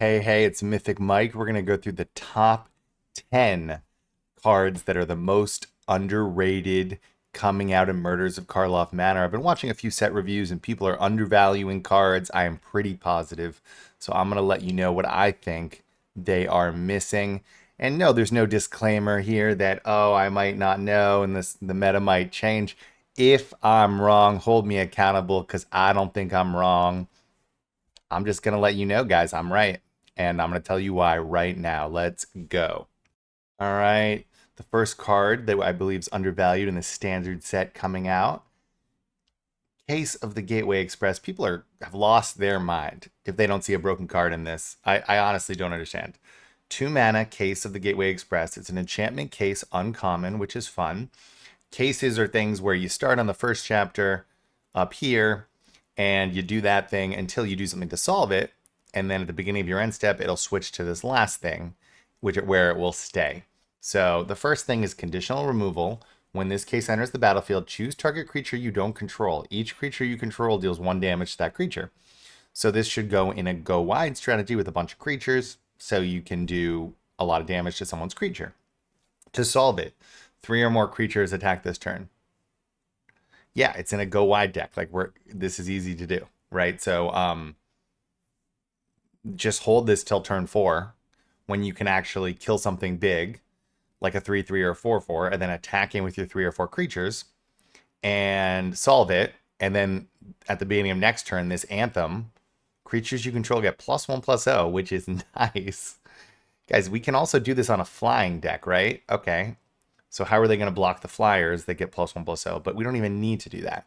Hey, it's Mythic Mike. We're going to go through the top 10 cards that are the most underrated coming out of Murders of Karlov Manor. I've been watching a few set reviews and people are undervaluing cards. I am pretty positive. So I'm going to let you know what I think they are missing. And no, there's no disclaimer here that, oh, I might not know and the meta might change. If I'm wrong, hold me accountable because I don't think I'm wrong. I'm just going to let you know, guys, I'm right. And I'm going to tell you why right now. Let's go. All right. The first card that I believe is undervalued in the standard set coming out. Case of the Gateway Express. People have lost their mind if they don't see a broken card in this. I honestly don't understand. 2 mana, Case of the Gateway Express. It's an enchantment case, uncommon, which is fun. Cases are things where you start on the first chapter up here, and you do that thing until you do something to solve it. And then at the beginning of your end step, it'll switch to this last thing, where it will stay. So the first thing is conditional removal. When this case enters the battlefield, choose target creature you don't control. Each creature you control deals 1 damage to that creature. So this should go in a go wide strategy with a bunch of creatures, so you can do a lot of damage to someone's creature. To solve it, 3 or more creatures attack this turn. Yeah, it's in a go wide deck. This is easy to do, right? So just hold this till turn 4 when you can actually kill something big, like a 3/3 or a 4/4, and then attack in with your 3 or 4 creatures and solve it. And then at the beginning of next turn, this Anthem, creatures you control get +1/+0, which is nice. Guys, we can also do this on a flying deck, right? Okay. So how are they going to block the flyers that get +1/+0? But we don't even need to do that.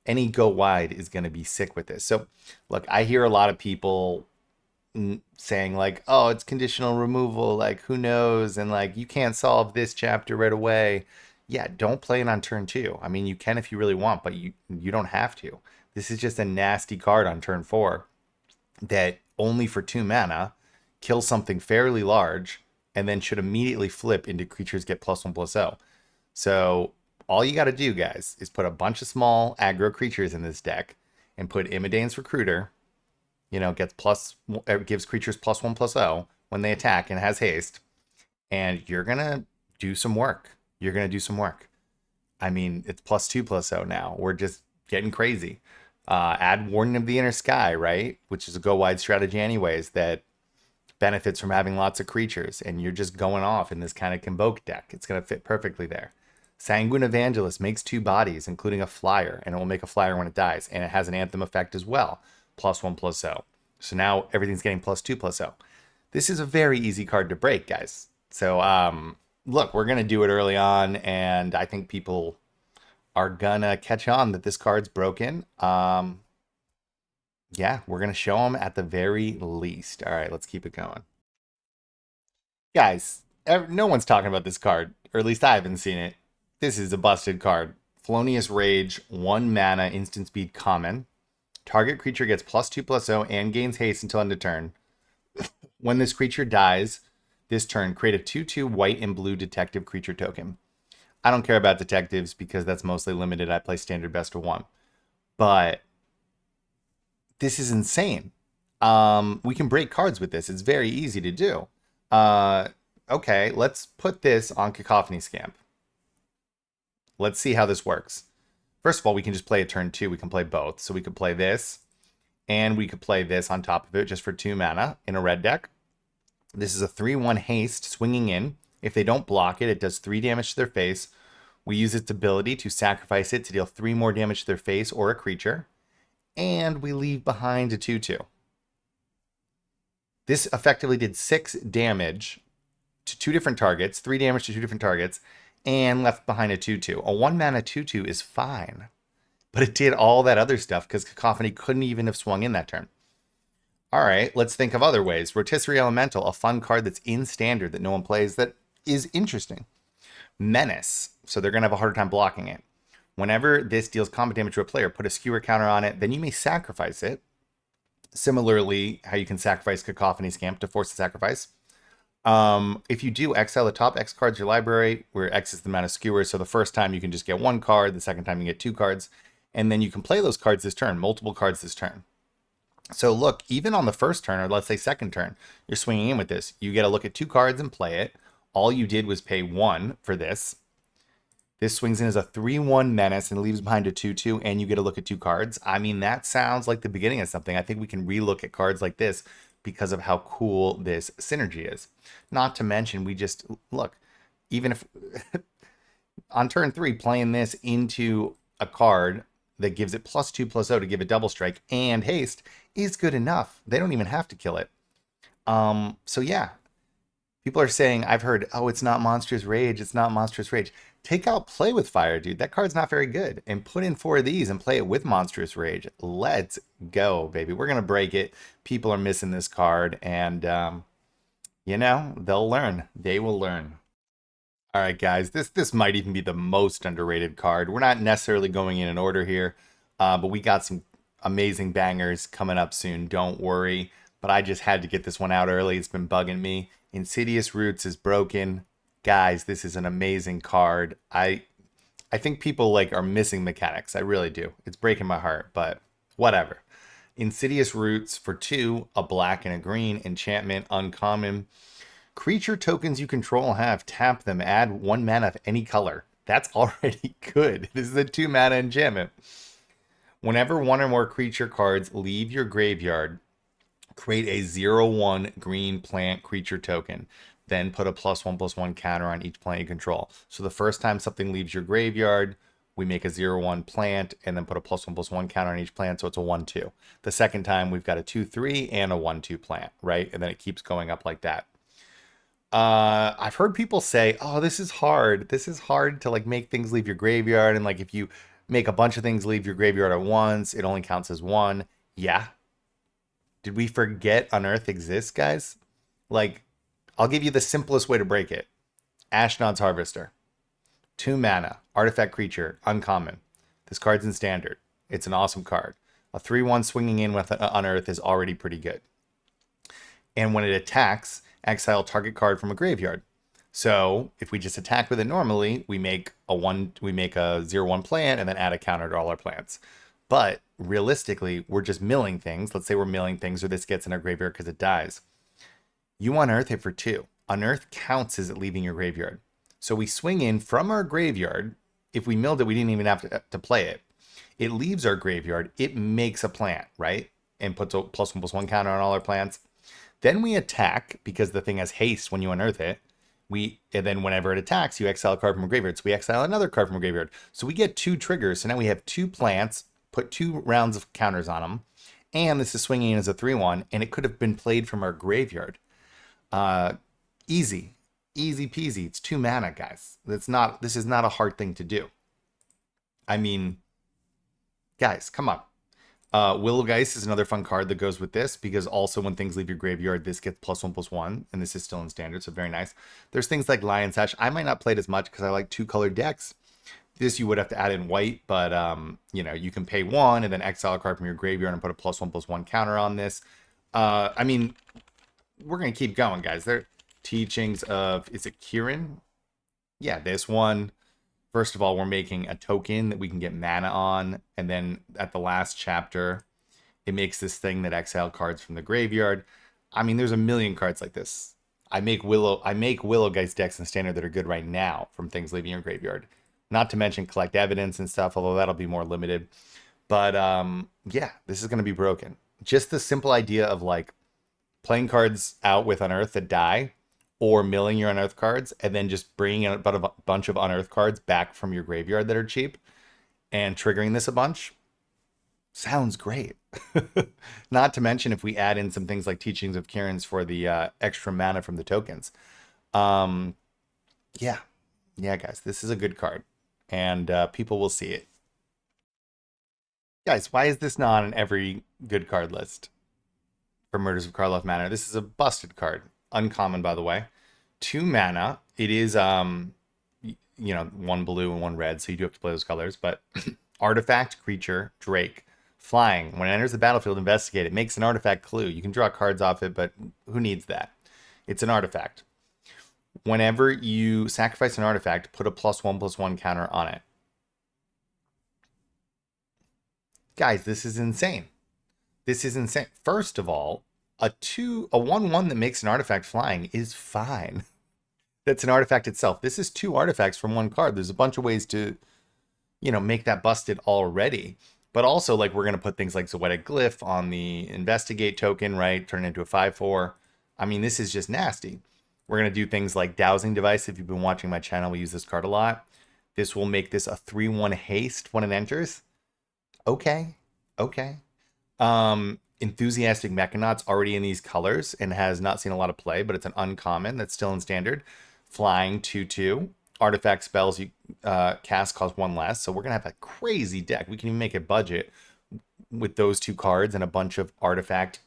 Any go wide is going to be sick with this. So look, I hear a lot of people saying like, oh, it's conditional removal, like who knows, and like you can't solve this chapter right away. Yeah, don't play it on turn 2. I mean, you can if you really want, but you don't have to. This is just a nasty card on turn 4 that only for 2 mana kills something fairly large and then should immediately flip into creatures get +1/+0. So all you got to do, guys, is put a bunch of small aggro creatures in this deck and put Imidane's Recruiter. Gives creatures +1/+0 when they attack and has haste, and you're gonna do some work. I mean, it's +2/+0 now. We're just getting crazy. Add Warden of the Inner Sky, right? Which is a go wide strategy, anyways. That benefits from having lots of creatures, and you're just going off in this kind of Convoke deck. It's gonna fit perfectly there. Sanguine Evangelist makes 2 bodies, including a flyer, and it will make a flyer when it dies, and it has an Anthem effect as well. +1/+0. So now everything's getting +2/+0. This is a very easy card to break, guys. So look, we're gonna do it early on, and I think people are gonna catch on that this card's broken. Yeah, we're gonna show them at the very least. All right, let's keep it going, guys. No one's talking about this card, or at least I haven't seen it. This is a busted card. Felonious Rage, 1 mana, instant speed, common. Target creature gets +2/+0 and gains haste until end of turn. When this creature dies this turn, create a 2/2 white and blue detective creature token. I don't care about detectives because that's mostly limited. I play standard best of 1. But this is insane. We can break cards with this. It's very easy to do. Okay, let's put this on Cacophony Scamp. Let's see how this works. First of all, we can just play a turn 2. We can play both. So we could play this, and we could play this on top of it just for 2 mana in a red deck. This is a 3/1 haste swinging in. If they don't block it, it does 3 damage to their face. We use its ability to sacrifice it to deal 3 more damage to their face or a creature. And we leave behind a 2/2. This effectively did 6 damage to 2 different targets, 3 damage to 2 different targets, and left behind a 2/2. A 1 mana 2/2 is fine, but it did all that other stuff because Cacophony couldn't even have swung in that turn. All right, let's think of other ways. Rotisserie Elemental, a fun card that's in standard that no one plays that is interesting. Menace, so they're going to have a harder time blocking it. Whenever this deals combat damage to a player, put a skewer counter on it, then you may sacrifice it. Similarly, how you can sacrifice Cacophony Scamp to force the sacrifice. If you do, exile the top X cards of your library, where X is the amount of skewers. So the first time you can just get 1 card, the second time you get 2 cards, and then you can play those cards this turn, multiple cards this turn. So look, even on the first turn, or let's say second turn, you're swinging in with this. You get to look at 2 cards and play it. All you did was pay 1 for this. This swings in as a 3/1 menace and leaves behind a 2/2, and you get to look at 2 cards. I mean, that sounds like the beginning of something. I think we can relook at cards like this because of how cool this synergy is. Not to mention, we just look, even if on turn 3, playing this into a card that gives it +2/+0 to give it double strike and haste is good enough. They don't even have to kill it. So yeah, people are saying, I've heard, oh, it's not Monstrous Rage. It's not Monstrous Rage. Take out Play with Fire, dude. That card's not very good. And put in 4 of these and play it with Monstrous Rage. Let's go, baby. We're going to break it. People are missing this card. And, you know, they'll learn. They will learn. All right, guys. This might even be the most underrated card. We're not necessarily going in order here. But we got some amazing bangers coming up soon. Don't worry. But I just had to get this one out early. It's been bugging me. Insidious Roots is broken. Guys, this is an amazing card. I think people like are missing mechanics. I really do. It's breaking my heart, but whatever. Insidious Roots for 2, a black and a green, enchantment, uncommon. Creature tokens you control have, tap them, add 1 mana of any color. That's already good. This is a 2 mana enchantment. Whenever 1 or more creature cards leave your graveyard, create a 0/1 green plant creature token. Then put a +1/+1 counter on each plant you control. So the first time something leaves your graveyard, we make a 0/1 plant and then put a +1/+1 counter on each plant. So it's a 1/2. The second time we've got a 2/3 and a 1/2 plant, right? And then it keeps going up like that. I've heard people say, oh, this is hard. This is hard to like make things leave your graveyard. And like if you make a bunch of things leave your graveyard at once, it only counts as 1. Yeah. Did we forget Unearth exists, guys? Like, I'll give you the simplest way to break it. Ashnod's Harvester. 2 mana, artifact creature, uncommon. This card's in standard. It's an awesome card. A 3/1 swinging in with Unearth is already pretty good. And when it attacks, exile target card from a graveyard. So if we just attack with it normally, we make a 0/1 plant and then add a counter to all our plants. But realistically, we're just milling things. Let's say we're milling things or this gets in our graveyard because it dies. You unearth it for 2. Unearth counts as it leaving your graveyard. So we swing in from our graveyard. If we milled it, we didn't even have to play it. It leaves our graveyard. It makes a plant, right? And puts a +1/+1 counter on all our plants. Then we attack because the thing has haste when you unearth it. And then whenever it attacks, you exile a card from a graveyard. So we exile another card from a graveyard. So we get 2 triggers. So now we have 2 plants, put 2 rounds of counters on them. And this is swinging in as a 3/1, and it could have been played from our graveyard. Easy peasy. It's 2 mana, guys. This is not a hard thing to do. I mean, guys, come on. Willowgeist is another fun card that goes with this because also when things leave your graveyard, this gets +1/+1, and this is still in standard, so very nice. There's things like Lion's Sash. I might not play it as much because I like 2-colored decks. This you would have to add in white, but you know, you can pay 1 and then exile a card from your graveyard and put a +1/+1 counter on this. I mean, we're gonna keep going, guys. There teachings of, is it Kieran? Yeah, this one. First of all, we're making a token that we can get mana on, and then at the last chapter, it makes this thing that exile cards from the graveyard. I mean, there's a million cards like this. I make Willowgeist decks in standard that are good right now from things leaving your graveyard. Not to mention collect evidence and stuff, although that'll be more limited. But yeah, this is going to be broken. Just the simple idea of like playing cards out with Unearth that die, or milling your Unearth cards, and then just bringing a bunch of Unearth cards back from your graveyard that are cheap, and triggering this a bunch, sounds great. Not to mention if we add in some things like Teachings of Kieran's for the extra mana from the tokens. Yeah, guys, this is a good card, and people will see it. Guys, why is this not on every good card list for Murders of Karlov Manor? This is a busted card. Uncommon, by the way. 2 mana. It is, you know, 1 blue and 1 red, so you do have to play those colors. But artifact, creature, Drake. Flying. When it enters the battlefield, investigate. It makes an artifact clue. You can draw cards off it, but who needs that? It's an artifact. Whenever you sacrifice an artifact, put a +1/+1 counter on it. Guys, this is insane. This is insane. First of all, a 1/1 that makes an artifact flying is fine. That's an artifact itself. This is two artifacts from one card. There's a bunch of ways to, make that busted already. But also, like, we're going to put things like Zoetic Glyph on the Investigate token, right? Turn it into a 5/4. I mean, this is just nasty. We're going to do things like Dowsing Device. If you've been watching my channel, we use this card a lot. This will make this a 3/1 haste when it enters. Okay. Okay. Enthusiastic Mechanaut's already in these colors and has not seen a lot of play, but it's an uncommon that's still in standard. Flying 2/2. Artifact spells you cast cost one less. So we're going to have a crazy deck. We can even make a budget with those two cards and a bunch of artifact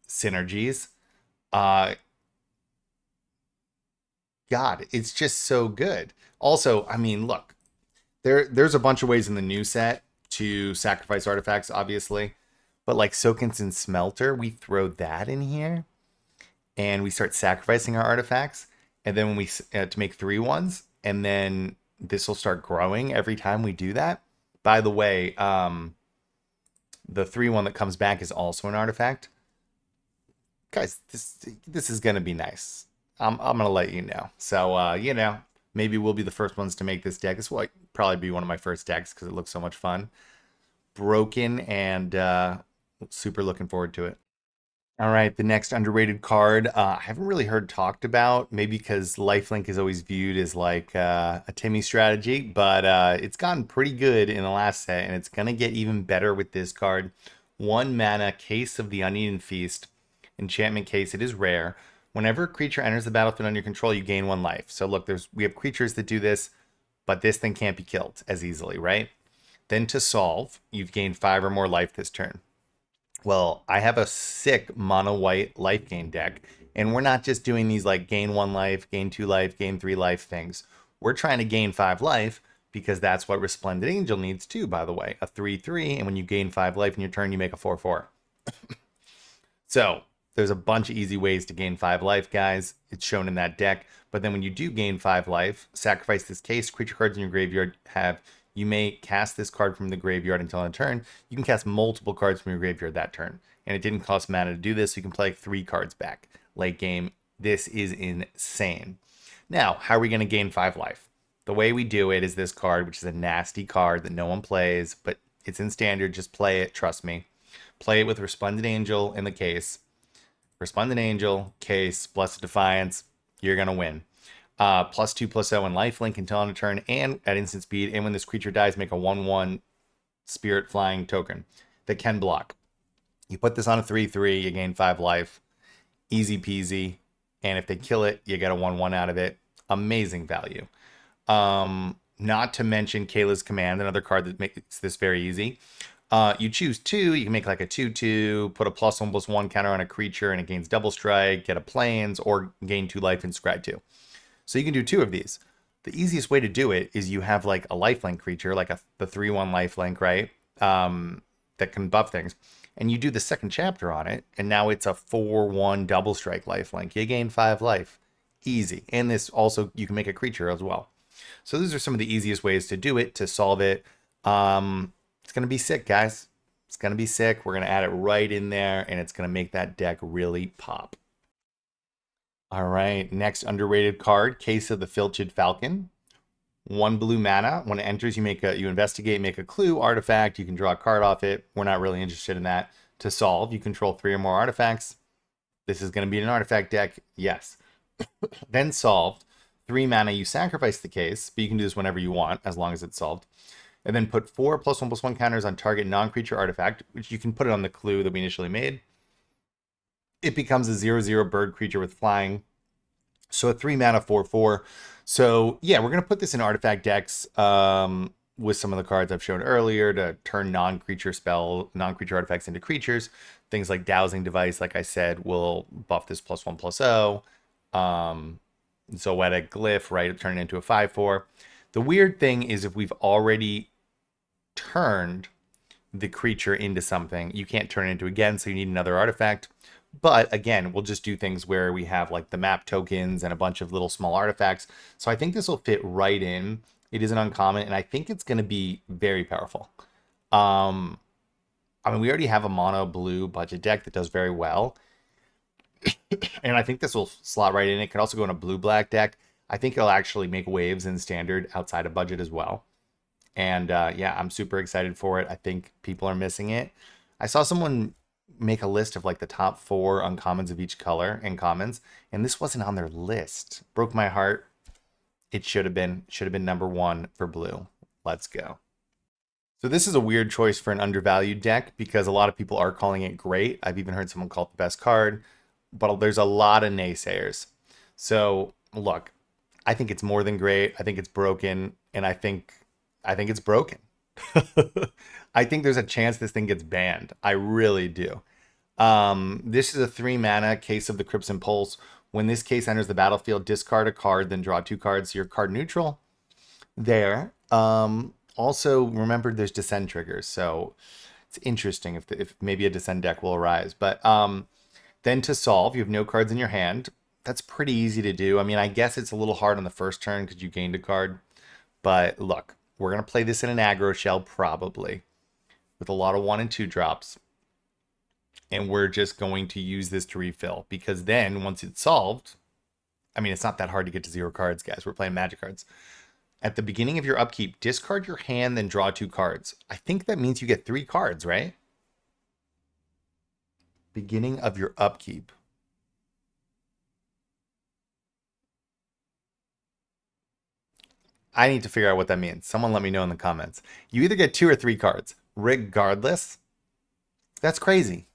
synergies. God, it's just so good. Also, I mean, look, there's a bunch of ways in the new set to sacrifice artifacts, obviously. But like Sokinson Smelter, we throw that in here and we start sacrificing our artifacts. And then when we to make 3/1s, and then this will start growing every time we do that. By the way, the 3/1 that comes back is also an artifact. Guys, this is gonna be nice. I'm gonna let you know. So maybe we'll be the first ones to make this deck. This will probably be one of my first decks because it looks so much fun. Broken and super looking forward to it. All right, the next underrated card I haven't really heard talked about, maybe because Lifelink is always viewed as like a Timmy strategy, but it's gotten pretty good in the last set, and it's going to get even better with this card. 1 mana, Case of the Uneaten Feast, enchantment case. It is rare. Whenever a creature enters the battlefield under your control, you gain 1 life. So look, we have creatures that do this, but this thing can't be killed as easily, right? Then to solve, you've gained 5 or more life this turn. Well, I have a sick mono white life gain deck, and we're not just doing these like gain 1 life, gain 2 life, gain 3 life things. We're trying to gain 5 life because that's what Resplendent Angel needs too, by the way. A 3/3, and when you gain 5 life in your turn, you make a 4/4. So there's a bunch of easy ways to gain 5 life, guys. It's shown in that deck. But then when you do gain 5 life, sacrifice this case. Creature cards in your graveyard you may cast this card from the graveyard until end turn. You can cast multiple cards from your graveyard that turn. And it didn't cost mana to do this, so you can play 3 cards back. Late game, this is insane. Now, how are we going to gain 5 life? The way we do it is this card, which is a nasty card that no one plays, but it's in standard. Just play it, trust me. Play it with Resplendent Angel in the case. Resplendent Angel, case, Blessed Defiance, you're going to win. +2/+0 and lifelink until on a turn and at instant speed. And when this creature dies, make a 1/1 spirit flying token that can block. You put this on a 3/3, you gain 5 life. Easy peasy. And if they kill it, you get a 1/1 out of it. Amazing value. Not to mention Kayla's Command, another card that makes this very easy. You choose 2, you can make like a 2/2, put a +1/+1 counter on a creature and it gains double strike, get a plains, or gain 2 life and scry 2. So you can do 2 of these. The easiest way to do it is you have like a lifelink creature, like the 3/1 lifelink, right? That can buff things. And you do the second chapter on it, and now it's a 4/1 double strike lifelink. You gain 5 life. Easy. And this also, you can make a creature as well. So those are some of the easiest ways to do it, to solve it. It's going to be sick, guys. It's going to be sick. We're going to add it right in there, and it's going to make that deck really pop. All right, next underrated card, Case of the Filched Falcon. 1 blue mana. When it enters, you investigate, make a clue artifact. You can draw a card off it. We're not really interested in that. To solve, you control 3 or more artifacts. This is going to be an artifact deck. Yes. Then solved. 3 mana, you sacrifice the case, but you can do this whenever you want, as long as it's solved. And then put 4 +1/+1 counters on target non-creature artifact, which you can put it on the clue that we initially made. It becomes a 0/0 bird creature with flying. So a 3 mana 4/4. So yeah, we're going to put this in artifact decks with some of the cards I've shown earlier to turn non-creature artifacts into creatures. Things like Dowsing Device, like I said, will buff this +1/+0. Zoetic Glyph, right? Turn it into a 5/4. The weird thing is if we've already turned the creature into something, you can't turn it into again, so you need another artifact. But again, we'll just do things where we have like the map tokens and a bunch of little small artifacts. So I think this will fit right in. It is an uncommon, and I think it's going to be very powerful. I mean, we already have a mono blue budget deck that does very well. And I think this will slot right in. It could also go in a blue-black deck. I think it'll actually make waves in standard outside of budget as well. And yeah, I'm super excited for it. I think people are missing it. I saw someone make a list of like the top 4 uncommons of each color and commons, and this wasn't on their list. Broke my heart. It should have been. Should have been number 1 for blue. Let's go. So this is a weird choice for an undervalued deck because a lot of people are calling it great. I've even heard someone call it the best card, but there's a lot of naysayers. So look, I think it's more than great. I think it's broken, and I think it's broken. I think there's a chance this thing gets banned. I really do. This is a 3 mana Case of the Crimson Pulse. When this case enters the battlefield, discard a card, then draw 2 cards. So you're card neutral there. Also, remember there's descend triggers, so it's interesting if maybe a descend deck will arise. But then to solve, you have no cards in your hand. That's pretty easy to do. I mean, I guess it's a little hard on the first turn because you gained a card. But look, we're going to play this in an aggro shell probably with a lot of 1 and 2 drops. And we're just going to use this to refill because then once it's solved, I mean, it's not that hard to get to 0 cards, guys. We're playing magic cards. At the beginning of your upkeep, discard your hand, then draw 2 cards. I think that means you get 3 cards, right? Beginning of your upkeep. I need to figure out what that means. Someone let me know in the comments. You either get 2 or 3 cards. Regardless, that's crazy.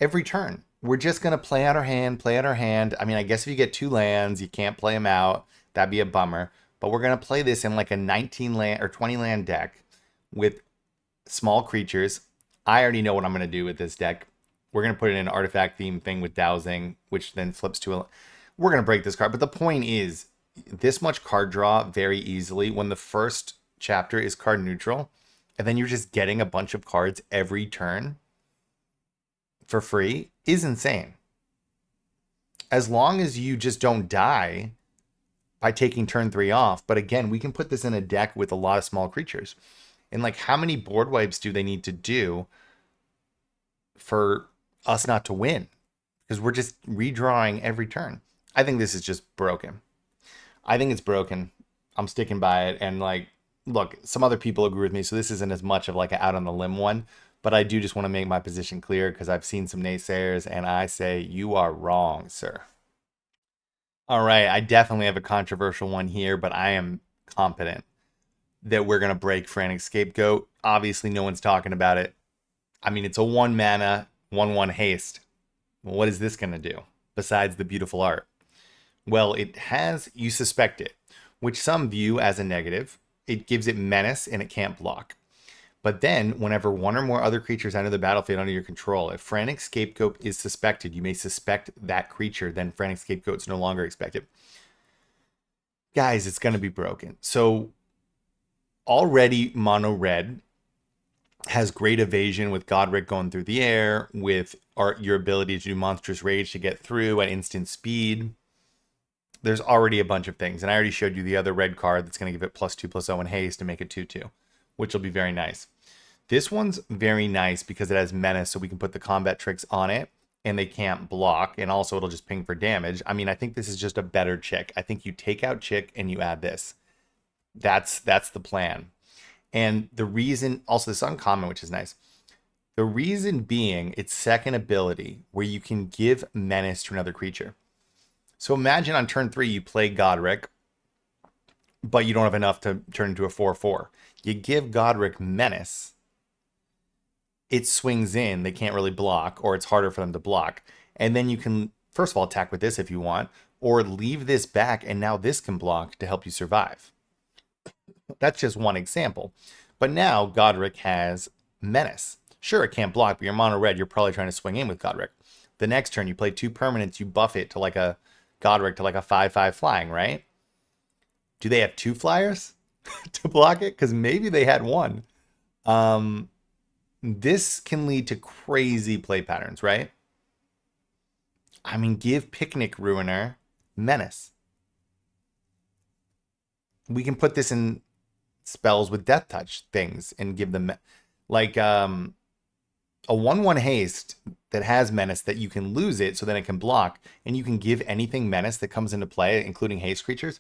Every turn. We're just going to play out our hand, play out our hand. I mean, I guess if you get 2 lands, you can't play them out. That'd be a bummer. But we're going to play this in like a 19 land or 20 land deck with small creatures. I already know what I'm going to do with this deck. We're going to put it in an artifact theme thing with dowsing, which then flips to a... We're going to break this card. But the point is, this much card draw very easily when the first chapter is card neutral, and then you're just getting a bunch of cards every turn for free is insane. As long as you just don't die by taking turn 3 off. But again, we can put this in a deck with a lot of small creatures. And like, how many board wipes do they need to do for us not to win? Because we're just redrawing every turn. I think this is just broken. I think it's broken. I'm sticking by it. And like, look, some other people agree with me, so this isn't as much of like an out on the limb one. But I do just want to make my position clear because I've seen some naysayers, and I say you are wrong, sir. All right, I definitely have a controversial one here, but I am confident that we're going to break Frantic Scapegoat. Obviously, no one's talking about it. I mean, it's a 1 mana, 1/1 haste. What is this going to do besides the beautiful art? Well, it has, you suspect it, which some view as a negative. It gives it menace and it can't block. But then, whenever 1 or more other creatures enter the battlefield under your control, if Frantic Scapegoat is suspected, you may suspect that creature, then Frantic Scapegoat's no longer expected. Guys, it's going to be broken. So, already mono red has great evasion with Godric going through the air, with your ability to do Monstrous Rage to get through at instant speed. There's already a bunch of things, and I already showed you the other red card that's going to give it +2/+0 in haste to make it 2/2, which will be very nice. This one's very nice because it has menace, so we can put the combat tricks on it, and they can't block, and also it'll just ping for damage. I mean, I think this is just a better Chick. I think you take out Chick and you add this. That's the plan. And the reason, also this uncommon, which is nice. The reason being its second ability, where you can give menace to another creature. So imagine on turn 3 you play Godric, but you don't have enough to turn into a 4/4. You give Godric menace. It swings in, they can't really block, or it's harder for them to block. And then you can, first of all, attack with this if you want, or leave this back, and now this can block to help you survive. That's just one example. But now Godric has menace. Sure, it can't block, but you're mono red, you're probably trying to swing in with Godric. The next turn, you play 2 permanents, you buff it to like a Godric to like a 5/5 flying, right? Do they have 2 flyers to block it? Because maybe they had 1. This can lead to crazy play patterns, right? I mean, give Picnic Ruiner menace. We can put this in spells with death touch things and give them like A 1/1 haste that has menace that you can lose it so then it can block, and you can give anything menace that comes into play, including haste creatures,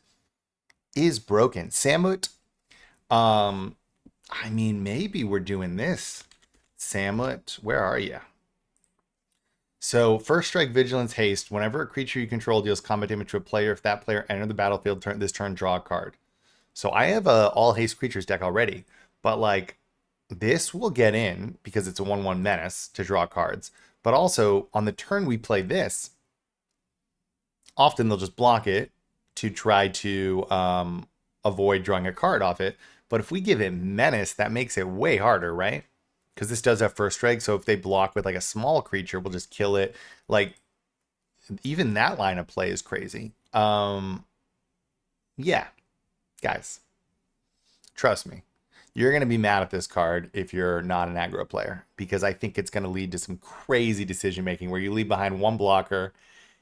is broken. Samut, um, I mean, maybe we're doing this. Samut, where are you? So, first strike, vigilance, haste. Whenever a creature you control deals combat damage to a player, if that player entered the battlefield this turn, draw a card. So I have a all haste creatures deck already, but like this will get in because it's a 1/1 menace to draw cards. But also on the turn we play this, often they'll just block it to try to avoid drawing a card off it. But if we give it menace, that makes it way harder, right? Because this does have first strike. So if they block with like a small creature, we'll just kill it. Like even that line of play is crazy. Yeah, guys, trust me. You're going to be mad at this card if you're not an aggro player, because I think it's going to lead to some crazy decision making where you leave behind one blocker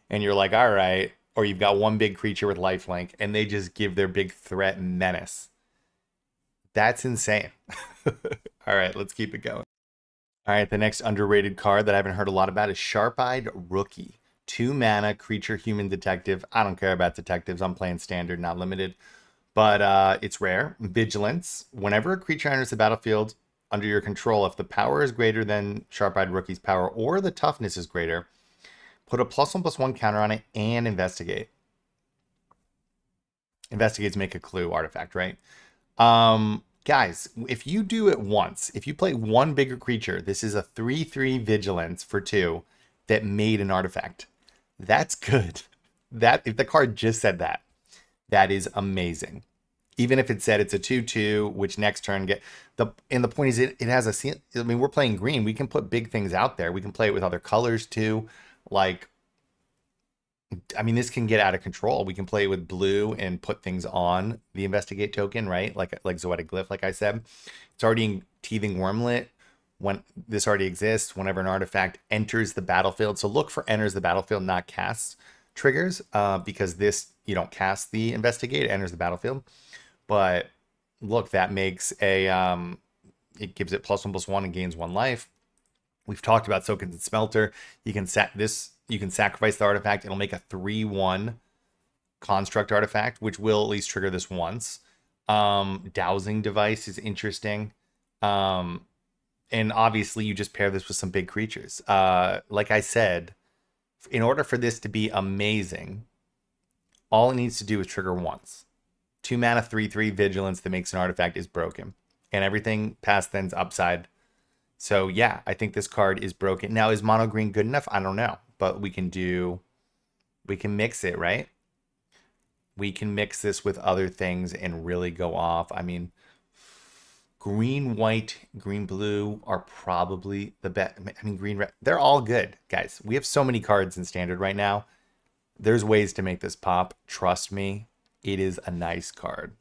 and you're like, all right, or you've got one big creature with lifelink and they just give their big threat menace. That's insane. All right, let's keep it going. All right, the next underrated card that I haven't heard a lot about is Sharp-Eyed Rookie. 2 mana, creature, human, detective. I don't care about detectives. I'm playing standard, not limited. But it's rare. Vigilance. Whenever a creature enters the battlefield under your control, if the power is greater than Sharp-Eyed Rookie's power or the toughness is greater, put a +1/+1 counter on it and investigate. Investigates make a clue artifact, right? Guys, if you do it once, if you play one bigger creature, this is a 3/3 vigilance for 2 that made an artifact. That's good. That if the card just said that, that is amazing. Even if it said it's a 2/2, which next turn get the point is it has a, I mean, we're playing green. We can put big things out there. We can play it with other colors too. Like, I mean, this can get out of control. We can play with blue and put things on the investigate token, right? Like Zoetic Glyph, like I said. It's already in Teething Wormlet. When this already exists, whenever an artifact enters the battlefield. So look for enters the battlefield, not casts triggers, because this, you don't cast the investigate, it enters the battlefield. But look, that makes a it gives it +1/+1 and gains 1 life. We've talked about Soakins and Smelter. You can set this, you can sacrifice the artifact. It'll make a 3/1 construct artifact, which will at least trigger this once. Dowsing Device is interesting. And obviously you just pair this with some big creatures. Like I said, in order for this to be amazing, all it needs to do is trigger once. 2 mana, 3/3 vigilance that makes an artifact is broken. And everything past then's upside. So yeah, I think this card is broken. Now, is mono green good enough? I don't know. But we can mix it, right? We can mix this with other things and really go off. I mean, green, white, green, blue are probably the best. I mean, green, red, they're all good, guys. We have so many cards in standard right now. There's ways to make this pop. Trust me, it is a nice card.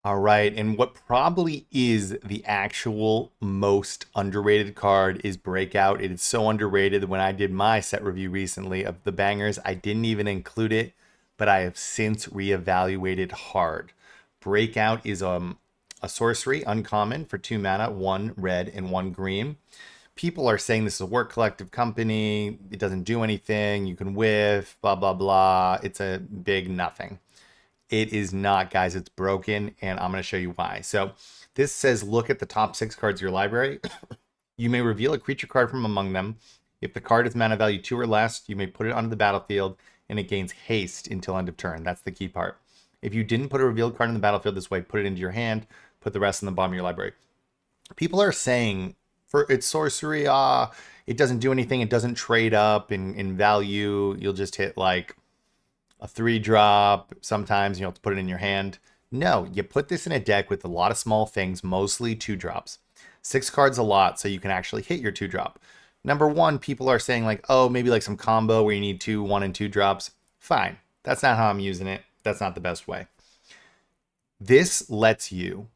All right, and what probably is the actual most underrated card is Breakout. It is so underrated that when I did my set review recently of the bangers, I didn't even include it, but I have since reevaluated hard. Breakout is a sorcery, uncommon, for 2 mana, 1 red and 1 green. People are saying this is a work collective company. It doesn't do anything. You can whiff, blah, blah, blah. It's a big nothing. It is not, guys. It's broken, and I'm going to show you why. So this says, look at the top 6 cards of your library. You may reveal a creature card from among them. If the card is mana value 2 or less, you may put it onto the battlefield, and it gains haste until end of turn. That's the key part. If you didn't put a revealed card in the battlefield this way, put it into your hand, put the rest in the bottom of your library. People are saying, for its sorcery, it doesn't do anything. It doesn't trade up in value. You'll just hit like a 3-drop. Sometimes you have to put it in your hand. No, you put this in a deck with a lot of small things, mostly 2-drops. 6 cards a lot, so you can actually hit your 2-drop. Number 1, people are saying like, oh, maybe like some combo where you need 2 1 and 2 drops. Fine. That's not how I'm using it. That's not the best way. This lets you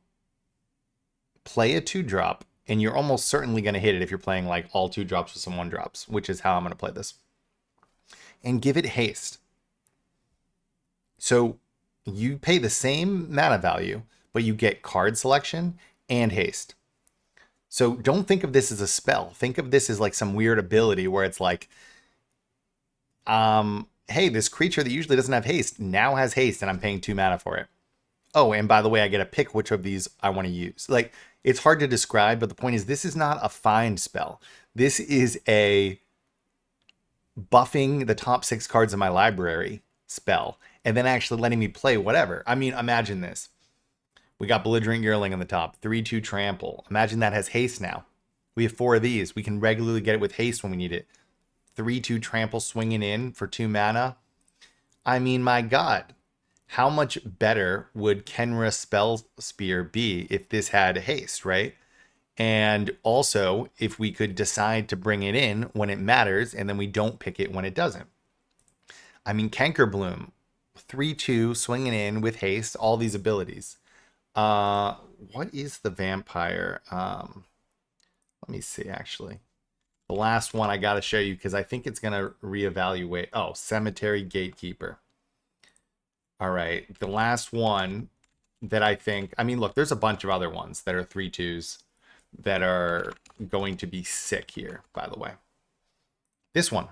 play a 2-drop, and you're almost certainly going to hit it if you're playing like all 2-drops with some 1-drops, which is how I'm going to play this. And give it haste. So you pay the same mana value, but you get card selection and haste. So don't think of this as a spell. Think of this as like some weird ability where it's like, hey, this creature that usually doesn't have haste now has haste and I'm paying 2 mana for it. Oh, and by the way, I get to pick which of these I want to use. Like, it's hard to describe, but the point is this is not a find spell. This is a buffing the top 6 cards in my library spell and then actually letting me play whatever. I mean, imagine this. We got Belligerent Yearling on the top, 3/2 trample. Imagine that has haste now. We have 4 of these. We can regularly get it with haste when we need it. 3/2 trample swinging in for 2 mana. I mean, my God, how much better would Kenra Spell Spear be if this had haste, right? And also, if we could decide to bring it in when it matters, and then we don't pick it when it doesn't. I mean, Cankerbloom, 3/2, swinging in with haste, all these abilities. What is the vampire? Let me see, actually. The last one I got to show you because I think it's going to reevaluate. Oh, Cemetery Gatekeeper. All right. The last one that I think, I mean, look, there's a bunch of other ones that are 3/2s that are going to be sick here, by the way. This one.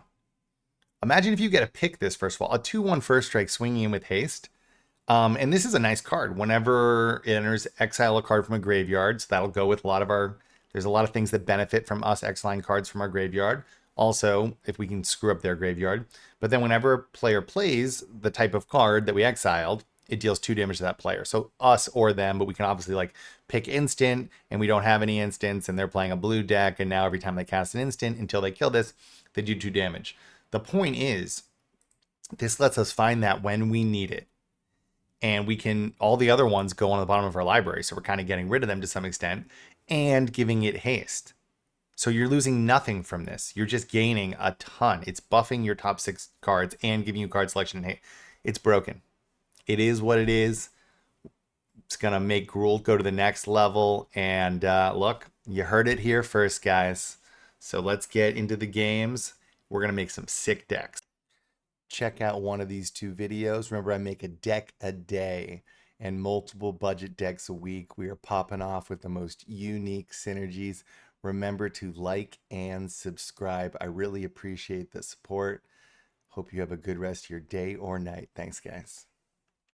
Imagine if you get to pick this, first of all. A 2/1 first strike swinging in with haste. And this is a nice card. Whenever it enters, exile a card from a graveyard. So that'll go with a lot of our... There's a lot of things that benefit from us exiling cards from our graveyard. Also, if we can screw up their graveyard. But then whenever a player plays the type of card that we exiled, it deals 2 damage to that player. So us or them, but we can obviously like pick instant, and we don't have any instants, and they're playing a blue deck, and now every time they cast an instant until they kill this, they do 2 damage. The point is, this lets us find that when we need it. And we can, all the other ones go on the bottom of our library, so we're kind of getting rid of them to some extent, and giving it haste. So you're losing nothing from this. You're just gaining a ton. It's buffing your top 6 cards and giving you card selection and haste. It's broken. It is what it is. It's going to make Gruul go to the next level. And look, you heard it here first, guys. So let's get into the games. We're going to make some sick decks. Check out one of these 2 videos. Remember, I make a deck a day and multiple budget decks a week. We are popping off with the most unique synergies. Remember to like and subscribe. I really appreciate the support. Hope you have a good rest of your day or night. Thanks, guys.